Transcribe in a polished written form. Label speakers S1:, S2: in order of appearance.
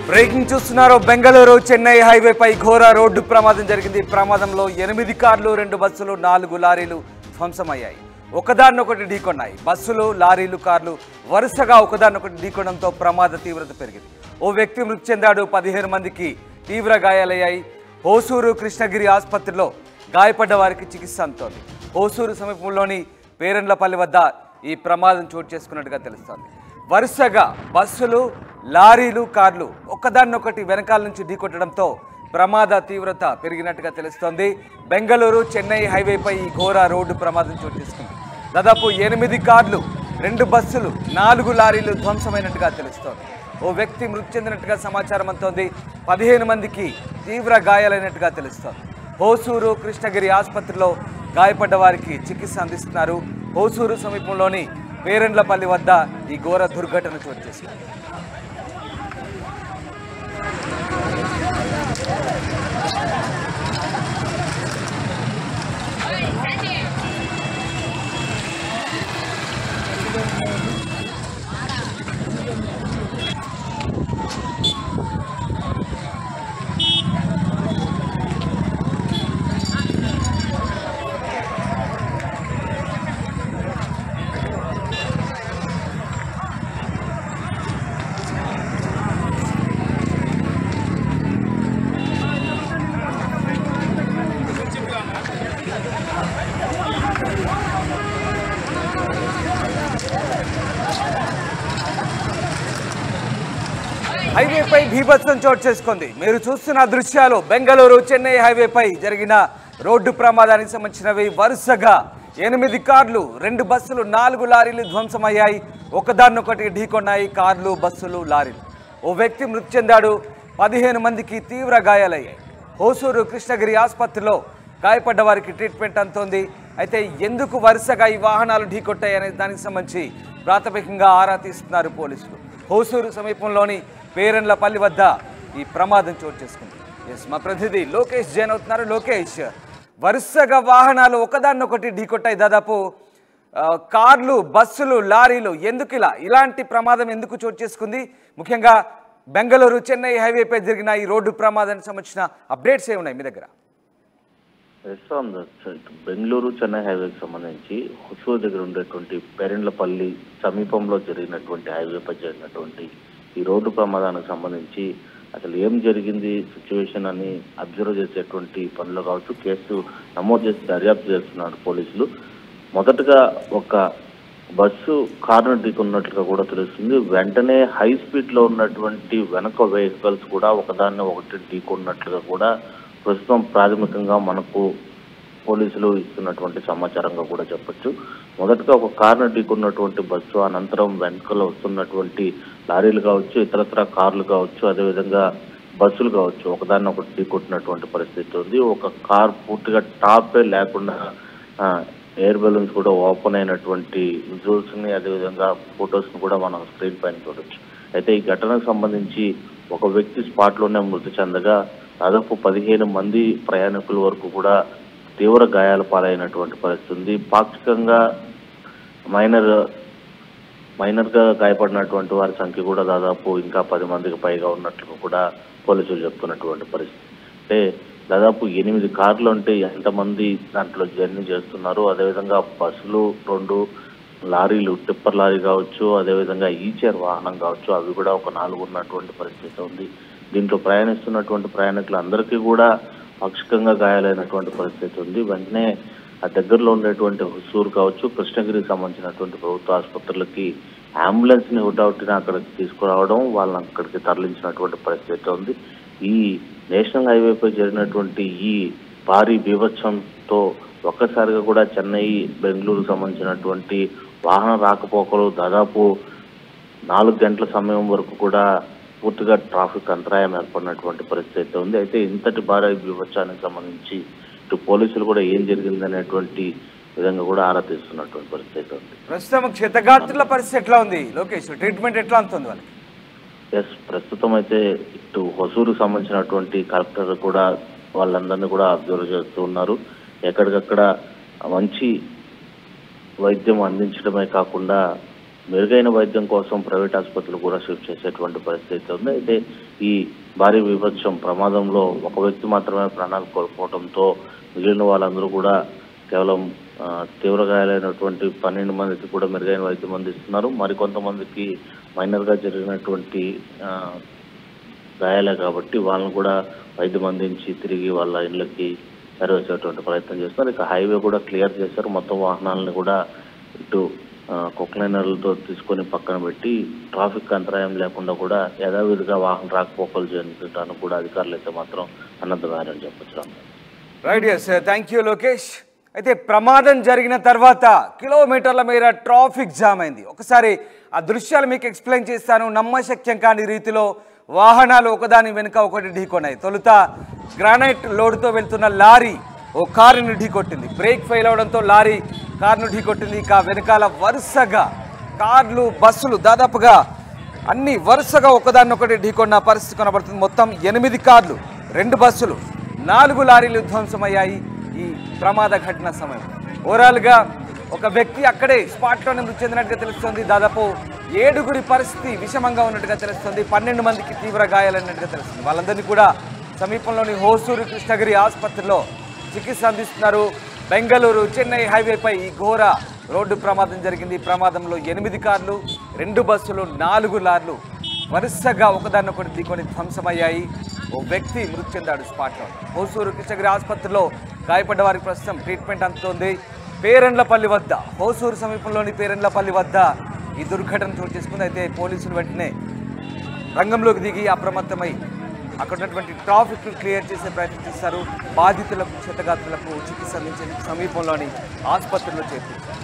S1: Breaking చూస్తున్నారు. బెంగళూరు చెన్నై హైవేపై ఘోర road ప్రమాదం జరిగింది. ప్రమాదంలో 8 కార్లు, 2 బస్సులు, 4 లారీలు ధ్వంసమయ్యాయి. ఒకదాన్నొకటి ఢీకొన్నాయి. బస్సులు, లారీలు, కార్లు వరుసగా ఒకదాన్నొకటి ఢీకొనడంతో ప్రమాద తీవ్రత పెరిగింది. ఓ వ్యక్తి మృతి చెందాడు. 15 మందికి తీవ్ర గాయాలయ్యాయి. హోసూరు కృష్ణగిరి ఆసుపత్రిలో గాయపడ్డ వారికి చికిత్స అందుతోంది. హోసూరు సమీపంలోని పేరండ్లపల్లి వద్ద ఈ ప్రమాదం చోటు చేసుకున్నట్టుగా తెలుస్తోంది. వరుసగా బస్సులు, లారీలు, కార్లు ఒకదాన్నొకటి వెనకాల నుంచి ఢీకొట్టడంతో ప్రమాద తీవ్రత పెరిగినట్టుగా తెలుస్తోంది. బెంగళూరు చెన్నై హైవేపై ఈ ఘోర రోడ్డు ప్రమాదం చోటు చేసుకుంది. దాదాపు 8 కార్లు, 2 బస్సులు, 4 లారీలు ధ్వంసమైనట్టుగా తెలుస్తోంది. ఓ వ్యక్తి మృతి చెందినట్టుగా సమాచారం అందుతోంది. 15 మందికి తీవ్ర గాయాలైనట్టుగా తెలుస్తోంది. హోసూరు కృష్ణగిరి ఆసుపత్రిలో గాయపడ్డ వారికి చికిత్స అందిస్తున్నారు. హోసూరు సమీపంలోని పేరండ్లపల్లి వద్ద ఈ ఘోర దుర్ఘటన చోటు చేసుకుంది. హైవేపై బీభత్సం చోటు చేసుకుంది. మీరు చూస్తున్న దృశ్యాలు బెంగళూరు చెన్నై హైవేపై జరిగిన రోడ్డు ప్రమాదానికి సంబంధించినవి. వరుసగా 8 కార్లు, 2 బస్సులు, 4 లారీలు ధ్వంసమయ్యాయి. ఒకదాన్నొకటి ఢీకొన్నాయి కార్లు, బస్సులు, లారీలు. ఓ వ్యక్తి మృతి చెందాడు. 15 మందికి తీవ్ర గాయాలయ్యాయి. హోసూరు కృష్ణగిరి ఆసుపత్రిలో గాయపడ్డ వారికి ట్రీట్మెంట్ అందుతోంది. అయితే ఎందుకు వరుసగా ఈ వాహనాలు ఢీకొట్టాయనే దానికి సంబంధించి ప్రాథమికంగా ఆరా తీస్తున్నారు పోలీసులు. హోసూరు సమీపంలోని పేరండ్లపల్లి వద్ద ఈ ప్రమాదం చోటు చేసుకుంది. మా ప్రతినిధి లోకేష్ జైన్ అవుతున్నారు. లోకేష్, వరుసగా వాహనాలు ఒకదాన్నొకటి ఢీకొట్టాయి. దాదాపు కార్లు, బస్సులు, లారీలు. ఎందుకు ఇలాంటి ప్రమాదం ఎందుకు చోటు చేసుకుంది? ముఖ్యంగా బెంగళూరు చెన్నై హైవేపై జరిగిన ఈ రోడ్డు ప్రమాదానికి సంబంధించిన అప్డేట్స్ ఏమున్నాయి మీ దగ్గర?
S2: బెంగళూరు చెన్నై హైవేకి సంబంధించి హుసూరు దగ్గర ఉండేటువంటి పేరెండ్లపల్లి సమీపంలో జరిగినటువంటి హైవేపై జరిగినటువంటి ఈ రోడ్డు ప్రమాదానికి సంబంధించి అసలు ఏం జరిగింది సిచ్యువేషన్ అని అబ్జర్వ్ చేసేటువంటి పనులు కావచ్చు, కేసు నమోదు చేసి దర్యాప్తు చేస్తున్నారు పోలీసులు. మొదటగా ఒక బస్సు కారును ఢీకొన్నట్లుగా కూడా తెలుస్తుంది. వెంటనే హై స్పీడ్ లో ఉన్నటువంటి వెనక వెహికల్స్ కూడా ఒకదాన్ని ఒకటి ఢీకొన్నట్లుగా కూడా ప్రస్తుతం ప్రాథమికంగా మనకు పోలీసులు ఇస్తున్నటువంటి సమాచారంగా కూడా చెప్పొచ్చు. మొదటగా ఒక కారును ఢీకొన్నటువంటి బస్సు, అనంతరం వెనుకలో వస్తున్నటువంటి లారీలు కావచ్చు, ఇతరత్ర కార్లు కావచ్చు, అదేవిధంగా బస్సులు కావచ్చు, ఒకదాన్ని ఒకటి ఢీకొట్టినటువంటి పరిస్థితి ఉంది. ఒక కార్ పూర్తిగా టాపే లేకుండా ఎయిర్ బెలూన్స్ కూడా ఓపెన్ అయినటువంటి విజువల్స్ ని, అదేవిధంగా ఫొటోస్ ని కూడా మనం స్క్రీన్ పైన చూడొచ్చు. అయితే ఈ ఘటనకు సంబంధించి ఒక వ్యక్తి స్పాట్ లోనే మృతి చెందగా దాదాపు 15 మంది ప్రయాణికుల వరకు కూడా తీవ్ర గాయాల పాలైనటువంటి పరిస్థితి ఉంది. పాక్షికంగా మైనర్ గా గాయపడినటువంటి వారి సంఖ్య కూడా దాదాపు ఇంకా 10 మందికి పైగా ఉన్నట్లు కూడా పోలీసులు చెప్తున్నటువంటి పరిస్థితి. అంటే దాదాపు 8 కార్లు అంటే ఎంతమంది దాంట్లో జర్నీ చేస్తున్నారు, అదేవిధంగా బస్సులు, 2 లారీలు, టిప్పర్ లారీ కావచ్చు, అదేవిధంగా ఈచర్ వాహనం కావచ్చు, అవి కూడా ఒక 4 ఉన్నటువంటి పరిస్థితి ఉంది. దీంట్లో ప్రయాణిస్తున్నటువంటి ప్రయాణికులందరికీ కూడా పాక్షికంగా గాయాలైనటువంటి పరిస్థితి ఉంది. వెంటనే ఆ దగ్గరలో ఉండేటువంటి హుసూరు కావచ్చు, కృష్ణగిరికి సంబంధించినటువంటి ప్రభుత్వ ఆసుపత్రులకి అంబులెన్స్ ని హుటాహుటిన అక్కడికి తీసుకురావడం, వాళ్ళని అక్కడికి తరలించినటువంటి పరిస్థితి ఉంది. ఈ నేషనల్ హైవేపై జరిగినటువంటి ఈ భారీ బీభత్సంతో ఒక్కసారిగా కూడా చెన్నై, బెంగళూరు సంబంధించినటువంటి వాహన రాకపోకలు దాదాపు 4 గంటల సమయం వరకు కూడా పూర్తిగా ట్రాఫిక్ అంతరాయం ఏర్పడినటువంటి పరిస్థితి ఉంది. అయితే ఇంతటి భారీ బీభత్సానికి సంబంధించి ఇటు పోలీసులు కూడా ఏం జరిగింది అనేటువంటి విధంగా కూడా ఆరా తీస్తున్నటువంటి పరిస్థితి ఉంది.
S1: ప్రస్తుతం క్షతగాత్రుల పరిస్థితి ఎట్లా ఉంది లోకేష్? ట్రీట్మెంట్ ఎట్లా ఉంటుంది వాళ్ళకి?
S2: ప్రస్తుతం అయితే ఇటు హొసూరు సంబంధించినటువంటి కలెక్టర్ కూడా వాళ్ళందరినీ కూడా అబ్జర్వ్ చేస్తూ ఉన్నారు. ఎక్కడికక్కడ మంచి వైద్యం అందించడమే కాకుండా మెరుగైన వైద్యం కోసం ప్రైవేట్ ఆసుపత్రులు కూడా షిఫ్ట్ చేసేటువంటి పరిస్థితి ఉంది. అయితే ఈ భారీ విభత్సం ప్రమాదంలో ఒక వ్యక్తి మాత్రమే ప్రాణాలు కోల్పోవడంతో మిగిలిన వాళ్ళందరూ కూడా కేవలం తీవ్ర గాయాలైనటువంటి 12 మందికి కూడా మెరుగైన వైద్యం అందిస్తున్నారు. మరికొంతమందికి మైనర్గా జరిగినటువంటి గాయాలే కాబట్టి వాళ్ళని కూడా వైద్యం అందించి తిరిగి వాళ్ళ ఇళ్ళకి చేరవేసేటువంటి ప్రయత్నం చేస్తున్నారు. ఇక హైవే కూడా క్లియర్ చేశారు. మొత్తం వాహనాలను కూడా ఇటు కుక్లైనర్లతో తీసుకొని పక్కన పెట్టి ట్రాఫిక్ అంతరాయం లేకుండా కూడా యథావిధిగా వాహన రాకపోకలు జరుగుతాను కూడా అధికారులు అయితే మాత్రం అన్నదమారని చెప్పొచ్చు.
S1: Right, yes, thank you Lokesh. అయితే ప్రమాదం జరిగిన తర్వాత కిలోమీటర్ల మేర ట్రాఫిక్ జామ్ అయింది. ఒకసారి ఆ దృశ్యాలు మీకు ఎక్స్ప్లెయిన్ చేస్తాను. నమ్మశక్యం కాని రీతిలో వాహనాలు ఒకదాని వెనుక ఒకటి ఢీకొన్నాయి. తొలుత గ్రానైట్ లోడ్తో వెళ్తున్న లారీ ఓ కారుని ఢీకొట్టింది. బ్రేక్ ఫెయిల్ అవడంతో లారీ కారును ఢీకొట్టింది. ఇక వెనకాల వరుసగా కార్లు, బస్సులు దాదాపుగా అన్ని వరుసగా ఒకదాన్నొకటి ఢీకొన్న పరిస్థితి కనబడుతుంది. మొత్తం 8 కార్లు, 2 బస్సులు, 4 లారీలు ధ్వంసమయ్యాయి ఈ ప్రమాద ఘటన సమయంలో. ఓవరాల్గా ఒక వ్యక్తి అక్కడే స్పాట్లోనే మృతి చెందినట్టుగా తెలుస్తుంది. దాదాపు 7గురి పరిస్థితి విషమంగా ఉన్నట్టుగా తెలుస్తుంది. 12 మందికి తీవ్ర గాయాలన్నట్టుగా తెలుస్తుంది. వాళ్ళందరినీ కూడా సమీపంలోని హోసూరు కృష్ణగిరి ఆసుపత్రిలో చికిత్స అందిస్తున్నారు. బెంగళూరు చెన్నై హైవేపై ఈ ఘోర రోడ్డు ప్రమాదం జరిగింది. ఈ ప్రమాదంలో 8 కార్లు, 2 బస్సులు, 4 లారీలు వరుసగా ఒకదాన్నొకటి ఢీకొని ధ్వంసమయ్యాయి. ఓ వ్యక్తి మృతి చెందాడు స్పాట్లో. హోసూరు కృష్ణగిరి ఆసుపత్రిలో గాయపడ్డ వారికి ప్రస్తుతం ట్రీట్మెంట్ అందుతోంది. పేరెండ్లపల్లి వద్ద, హోసూరు సమీపంలోని పేరెండ్లపల్లి వద్ద ఈ దుర్ఘటన చోటు చేసుకుంది. అయితే పోలీసులు వెంటనే రంగంలోకి దిగి అప్రమత్తమై అక్కడ ఉన్నటువంటి ట్రాఫిక్ క్లియర్ చేసే ప్రయత్నం చేస్తారు. బాధితులకు, క్షతగాత్రులకు చికిత్స అందించేందుకు సమీపంలోని ఆసుపత్రిలో చేర్పించారు.